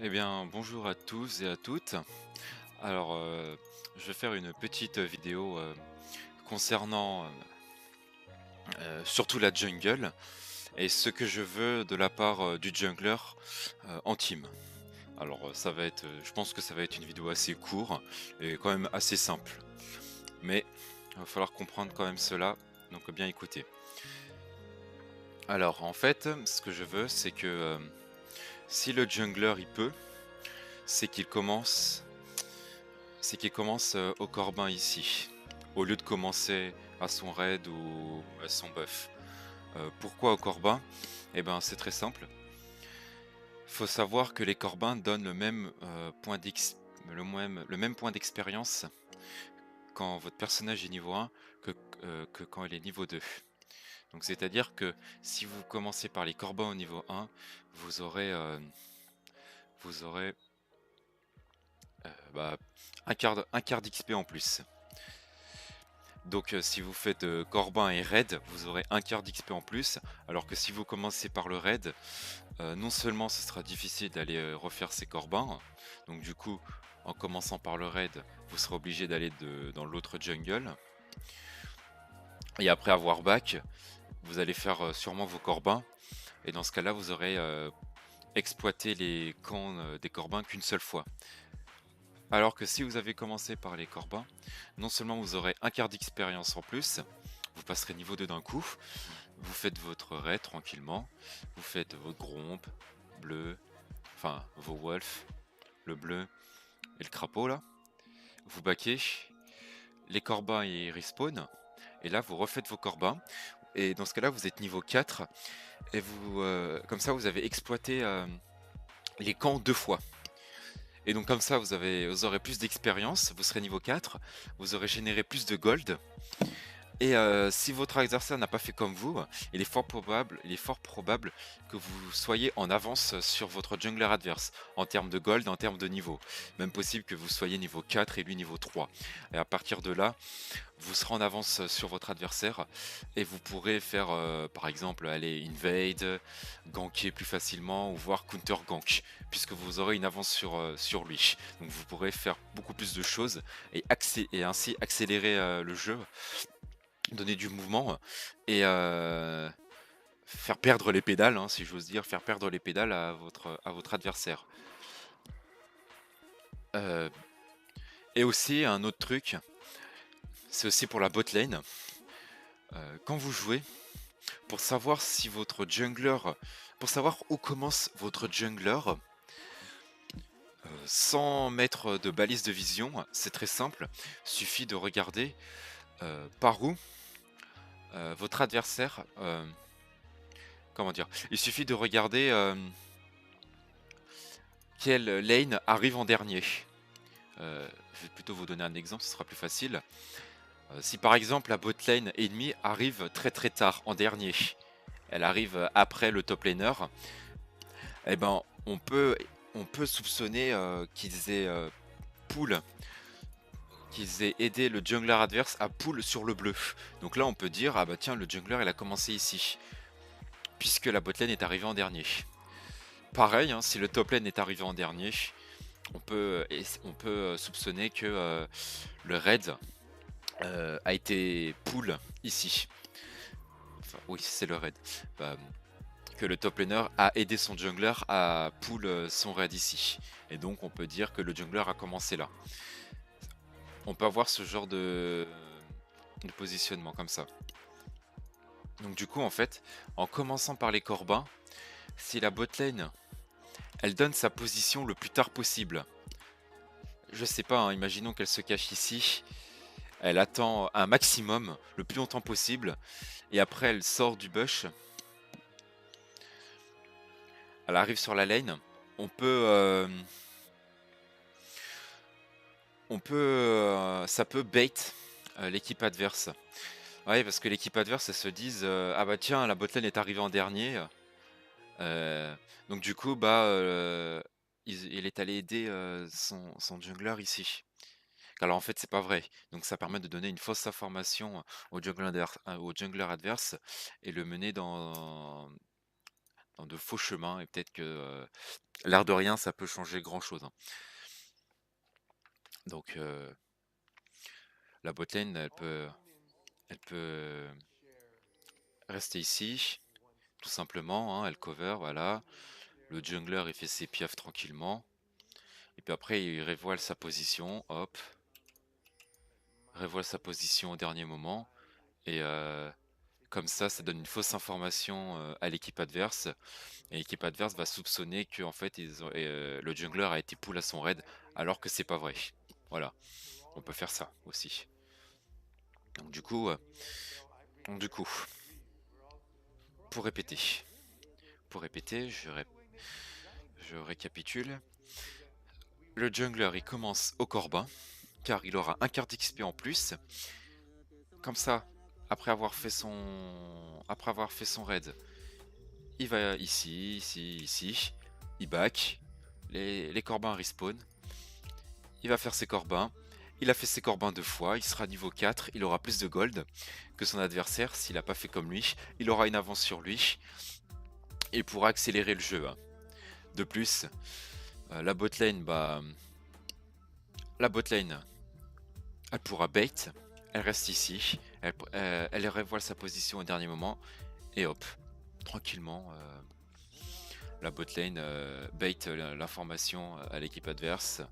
Eh bien, bonjour à tous et à toutes. Alors, je vais faire une petite vidéo concernant surtout la jungle et ce que je veux de la part du jungler en team. Alors, ça va être, je pense que ça va être une vidéo assez courte et quand même assez simple. Mais il va falloir comprendre quand même cela, donc bien écouter. Alors, en fait, ce que je veux, c'est que si le jungler il peut, c'est qu'il commence au corbin ici, au lieu de commencer à son raid ou à son buff. Pourquoi au corbin? Eh ben c'est très simple. Faut savoir que les corbins donnent le même point d'expérience quand votre personnage est niveau 1 que, que quand il est niveau 2. Donc c'est-à-dire que si vous commencez par les corbins au niveau 1, vous aurez, vous aurez bah, un quart d'XP en plus. Donc si vous faites Corbin et Raid, vous aurez un quart d'XP en plus, alors que si vous commencez par le Raid, non seulement ce sera difficile d'aller refaire ces Corbins, donc du coup en commençant par le Raid, vous serez obligé d'aller dans l'autre jungle, et après avoir back, vous allez faire sûrement vos Corbins, et dans ce cas-là vous aurez exploité les camps des Corbins qu'une seule fois. Alors que si vous avez commencé par les Corbins, non seulement vous aurez un quart d'expérience en plus, vous passerez niveau 2 d'un coup, vous faites votre raid tranquillement, vous faites votre grompe, bleu, enfin vos wolves, le bleu et le crapaud là, vous baquez, les corbins ils respawn, et là vous refaites vos corbins, et dans ce cas là vous êtes niveau 4, et vous, comme ça vous avez exploité les camps deux fois. Et donc comme ça vous aurez plus d'expérience, vous serez niveau 4, vous aurez généré plus de gold. Et si votre adversaire n'a pas fait comme vous, il est fort probable que vous soyez en avance sur votre jungler adverse, en termes de gold, en termes de niveau. Même possible que vous soyez niveau 4 et lui niveau 3. Et à partir de là, vous serez en avance sur votre adversaire et vous pourrez faire par exemple aller invade, ganker plus facilement ou voir counter gank, puisque vous aurez une avance sur lui. Donc vous pourrez faire beaucoup plus de choses et ainsi accélérer le jeu, donner du mouvement et faire perdre les pédales, hein, si j'ose dire, faire perdre les pédales à votre adversaire. Euh, et aussi un autre truc, c'est aussi pour la bot lane. Quand vous jouez, pour savoir si votre jungler, pour savoir où commence votre jungler, sans mettre de balise de vision, c'est très simple. Suffit de regarder par où votre adversaire, comment dire, il suffit de regarder quelle lane arrive en dernier. Je vais plutôt vous donner un exemple, ce sera plus facile. Si par exemple la bot lane ennemie arrive très très tard, en dernier, elle arrive après le top laner, eh ben on peut soupçonner pull, qu'ils aient aidé le jungler adverse à pull sur le bleu. Donc là on peut dire, ah bah tiens, le jungler il a commencé ici, puisque la bot lane est arrivée en dernier. Pareil, hein, si le top lane est arrivé en dernier, on peut soupçonner que le raid a été pull ici. Enfin, oui, c'est le raid. Bah, que le top laner a aidé son jungler à pull son raid ici. Et donc on peut dire que le jungler a commencé là. On peut avoir ce genre de positionnement comme ça. Donc du coup en fait, en commençant par les corbins, si la botlane elle donne sa position le plus tard possible, je sais pas, hein, imaginons qu'elle se cache ici, elle attend un maximum, le plus longtemps possible, et après elle sort du bush, elle arrive sur la lane, on peut, euh, ça peut bait l'équipe adverse. Ouais, parce que l'équipe adverse, elle se dise ah bah tiens, la botlane est arrivée en dernier. euh, donc du coup, bah, il est allé aider son jungler ici. Alors en fait, c'est pas vrai. Donc ça permet de donner une fausse information au jungler adverse et le mener dans de faux chemins et peut-être que l'air de rien, ça peut changer grand-chose, hein. Donc la botlane, elle peut rester ici, tout simplement, hein, elle cover, voilà. Le jungler, il fait ses piafs tranquillement. Et puis après, il révoile sa position, hop. Révoile sa position au dernier moment. Et comme ça donne une fausse information à l'équipe adverse. Et l'équipe adverse va soupçonner que en fait, le jungler a été pull à son raid, alors que c'est pas vrai. Voilà, on peut faire ça aussi. Donc du coup, pour répéter, je récapitule. Le jungler, il commence au Corbin, car il aura un quart d'XP en plus. Comme ça, après avoir fait son raid, il va ici, ici, ici, il back, les corbins respawn, il va faire ses corbins, il a fait ses corbins 2 fois, il sera niveau 4, il aura plus de gold que son adversaire s'il n'a pas fait comme lui, il aura une avance sur lui, et pourra accélérer le jeu, hein. De plus, la botlane, elle pourra bait, elle reste ici, elle révoile sa position au dernier moment, et hop, tranquillement, la botlane bait l'information à l'équipe adverse,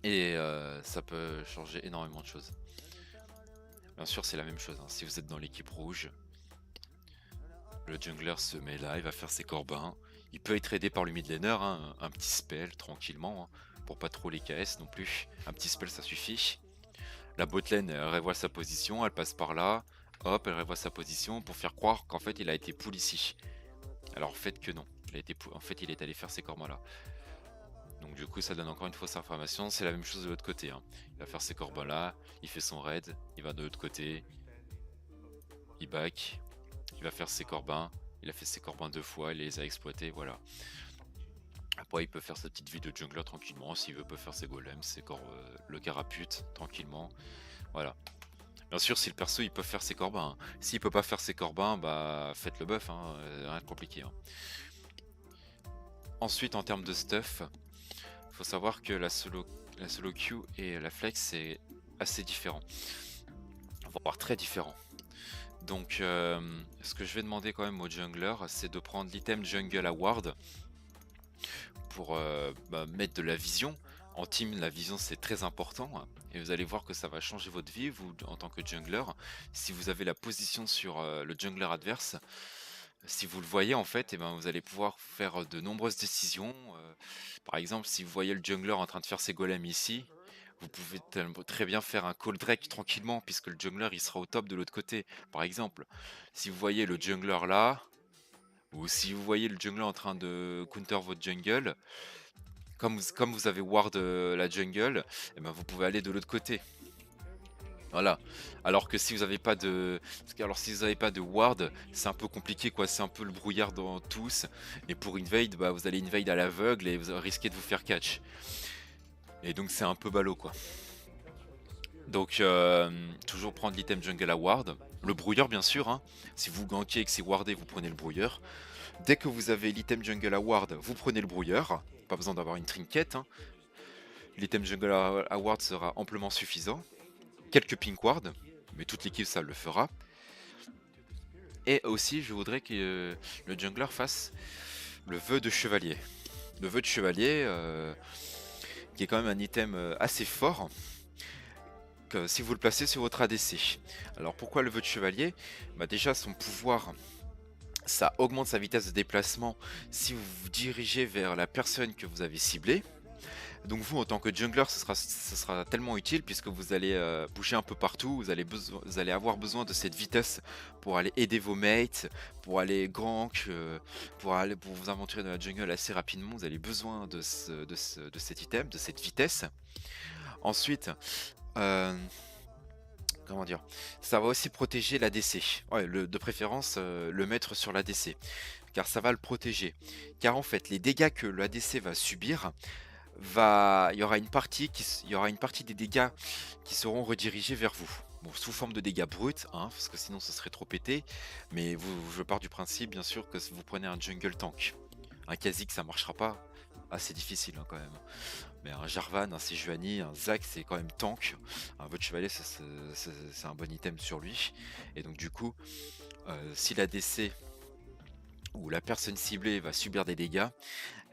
et ça peut changer énormément de choses. Bien sûr, c'est la même chose, hein. Si vous êtes dans l'équipe rouge, le jungler se met là, il va faire ses corbins. Il peut être aidé par le mid laner, hein, un petit spell tranquillement, hein, pour pas trop les KS non plus. Un petit spell, ça suffit. La botlane, elle revoit sa position, elle passe par là. Hop, elle revoit sa position pour faire croire qu'en fait il a été pull ici. Alors en fait que non, en fait il est allé faire ses corbins là. Donc du coup ça donne encore une fausse information, c'est la même chose de l'autre côté, hein. Il va faire ses corbins là, il fait son raid, il va de l'autre côté, il back, il va faire ses corbins, il a fait ses corbins 2 fois, il les a exploités, voilà. Après il peut faire sa petite vie de jungler tranquillement, s'il veut peut faire ses golems, le carapute tranquillement, voilà. Bien sûr si le perso il peut faire ses corbins, hein. S'il peut pas faire ses corbins, bah faites le buff, hein, rien de compliqué, hein. Ensuite en termes de stuff, faut savoir que la solo queue et la flex c'est assez différent, voire très différent. Donc ce que je vais demander quand même au jungler, c'est de prendre l'item jungle award pour mettre de la vision. En team, la vision c'est très important, hein, et vous allez voir que ça va changer votre vie, vous en tant que jungler. Si vous avez la position sur le jungler adverse, si vous le voyez en fait, et ben, vous allez pouvoir faire de nombreuses décisions. Par exemple, si vous voyez le jungler en train de faire ses golems ici, vous pouvez très bien faire un call Drake tranquillement, puisque le jungler il sera au top de l'autre côté. Par exemple, si vous voyez le jungler là, ou si vous voyez le jungler en train de counter votre jungle, comme vous avez ward la jungle, et ben vous pouvez aller de l'autre côté. Voilà. Alors que si vous n'avez pas de, si vous avez pas de ward, c'est un peu compliqué quoi. C'est un peu le brouillard dans tous. Et pour invade, bah vous allez invade à l'aveugle et vous risquez de vous faire catch. Et donc c'est un peu ballot quoi. Donc toujours prendre l'item jungle à ward. Le brouilleur bien sûr, hein. Si vous gankez et que c'est wardé, vous prenez le brouilleur. Dès que vous avez l'item jungle à ward, vous prenez le brouilleur. Pas besoin d'avoir une trinket, hein. L'item jungle à ward sera amplement suffisant. Quelques pink wards, mais toute l'équipe ça le fera. Et aussi je voudrais que le jungler fasse le vœu de chevalier. Le vœu de chevalier qui est quand même un item assez fort. Si vous le placez sur votre ADC. Alors pourquoi le vœu de chevalier? Bah déjà son pouvoir, ça augmente sa vitesse de déplacement si vous vous dirigez vers la personne que vous avez ciblée. Donc vous en tant que jungler ce sera tellement utile puisque vous allez bouger un peu partout, vous allez avoir besoin de cette vitesse pour aller aider vos mates, pour aller gank, pour vous aventurer dans la jungle assez rapidement, vous avez besoin de cet item, de cette vitesse. Ensuite, comment dire, ça va aussi protéger l'ADC. Ouais, de préférence le mettre sur l'ADC, car ça va le protéger. Car en fait, les dégâts que l'ADC va subir, il y aura une partie des dégâts qui seront redirigés vers vous. Bon, sous forme de dégâts bruts, hein, parce que sinon ce serait trop pété. Mais je pars du principe, bien sûr, que vous prenez un jungle tank. Un Kha'Zix, ça marchera pas. Assez difficile hein, quand même. Mais un Jarvan, un Sejuani, un Zac, c'est quand même tank. Un Votre Chevalier, c'est un bon item sur lui. Et donc du coup, si la DC ou la personne ciblée va subir des dégâts,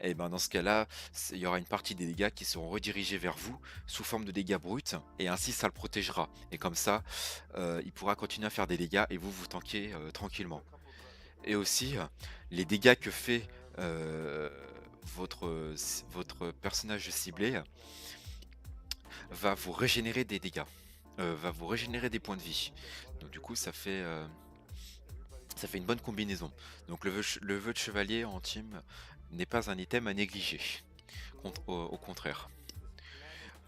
et ben dans ce cas-là, il y aura une partie des dégâts qui seront redirigés vers vous sous forme de dégâts bruts, et ainsi ça le protégera. Et comme ça, il pourra continuer à faire des dégâts et vous tankez tranquillement. Et aussi, les dégâts que fait votre personnage ciblé va vous régénérer des dégâts, va vous régénérer des points de vie. Donc du coup, ça fait une bonne combinaison. Donc le vœu de chevalier en team n'est pas un item à négliger, au contraire.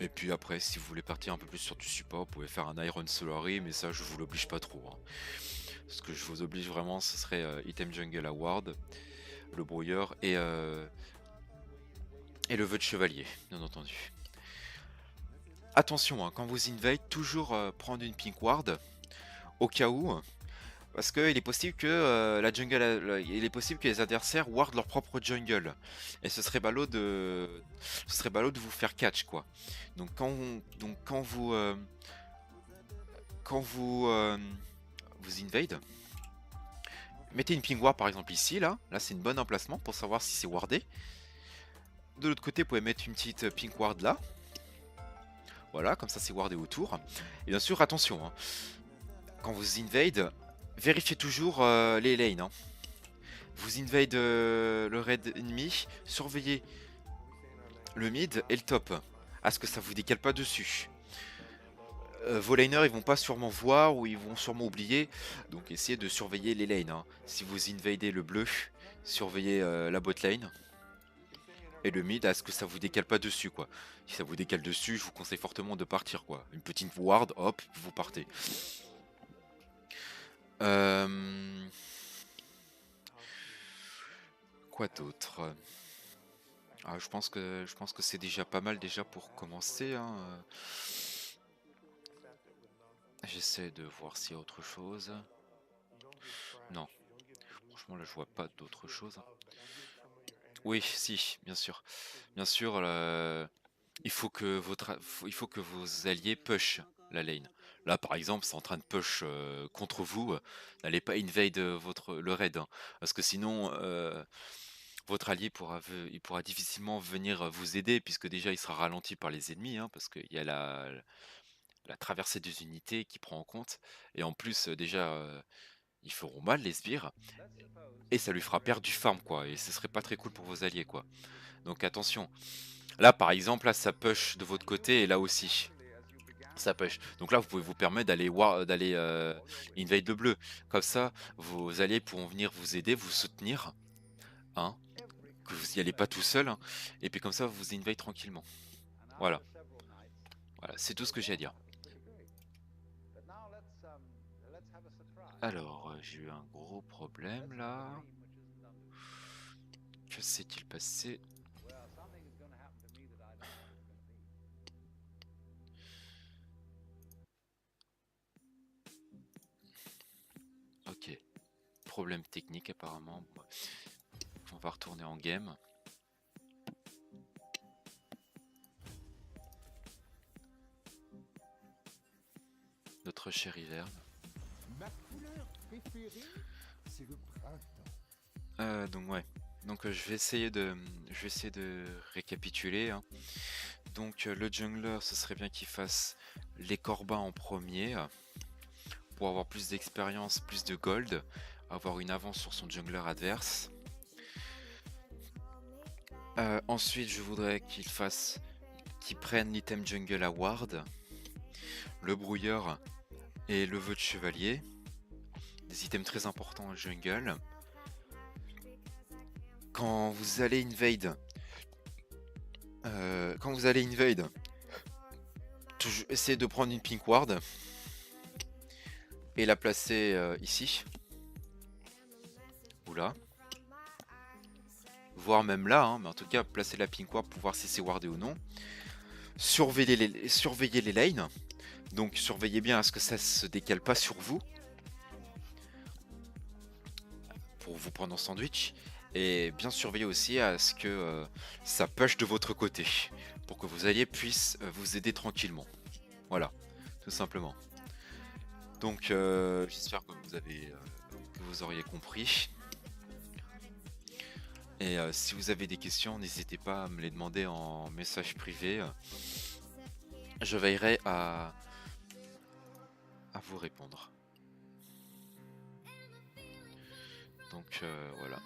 Et puis après, si vous voulez partir un peu plus sur du support, vous pouvez faire un Iron Solary, mais ça je vous l'oblige pas trop. Hein. Ce que je vous oblige vraiment, ce serait Item Jungle Award, le brouilleur et le vœu de chevalier, bien entendu. Attention, hein, quand vous invade, toujours prendre une pink ward, au cas où, parce qu'il est possible que il est possible que les adversaires wardent leur propre jungle, et ce serait ballot de vous faire catch quoi. Donc quand vous invade, mettez une ping ward par exemple ici là c'est une bonne emplacement pour savoir si c'est wardé. De l'autre côté, vous pouvez mettre une petite ping ward là. Voilà, comme ça c'est wardé autour. Et bien sûr, attention, hein, quand vous invade, vérifiez toujours les lanes. Hein. Vous invade le raid ennemi, surveillez le mid et le top, à ce que ça vous décale pas dessus. Vos laners ils vont pas sûrement voir ou ils vont sûrement oublier, donc essayez de surveiller les lanes. Hein. Si vous invadez le bleu, surveillez la bot lane. Et le mid, à ce que ça vous décale pas dessus quoi. Si ça vous décale dessus, je vous conseille fortement de partir quoi. Une petite ward, hop, vous partez. Quoi d'autre? Je pense que c'est déjà pas mal déjà pour commencer. Hein. J'essaie de voir s'il y a autre chose. Non. Franchement là je vois pas d'autre chose. Oui, si, bien sûr. Bien sûr, il faut que vos alliés push la lane. Là, par exemple, c'est en train de push contre vous. N'allez pas invade le raid, hein, parce que sinon, votre allié il pourra difficilement venir vous aider, puisque déjà il sera ralenti par les ennemis, hein, parce qu'il y a la traversée des unités qui prend en compte. Et en plus, déjà, ils feront mal les sbires, et ça lui fera perdre du farm, quoi. Et ce serait pas très cool pour vos alliés, quoi. Donc attention. Là, par exemple, là, ça push de votre côté, et là aussi. Ça push. Donc là, vous pouvez vous permettre d'aller invade le bleu. Comme ça, vos alliés pourront venir vous aider, vous soutenir. Hein, que vous n'y allez pas tout seul. Hein, et puis comme ça, vous invade tranquillement. Voilà. Voilà, c'est tout ce que j'ai à dire. Alors, j'ai eu un gros problème là. Que s'est-il passé? Ok. Problème technique apparemment. On va retourner en game. Notre cher Hiverne. Ma couleur préférée, c'est le printemps. Donc ouais. Donc je vais essayer de récapituler. Hein. Donc le jungler, ce serait bien qu'il fasse les corbins en premier pour avoir plus d'expérience, plus de gold, avoir une avance sur son jungler adverse. Ensuite, je voudrais qu'il prenne l'item jungle award, le brouilleur et le vœu de chevalier, des items très importants en jungle. Quand vous allez invade, essayez de prendre une pink ward et la placer ici ou là, voire même là, hein, mais en tout cas placer la pink ward pour voir si c'est wardé ou non. Surveiller les lanes, Donc surveillez bien à ce que ça se décale pas sur vous pour vous prendre en sandwich. Et bien surveiller aussi à ce que ça push de votre côté pour que vos alliés puissent vous aider tranquillement. Voilà, tout simplement. Donc j'espère que vous auriez compris. Et si vous avez des questions, n'hésitez pas à me les demander en message privé. Je veillerai à vous répondre. Donc voilà.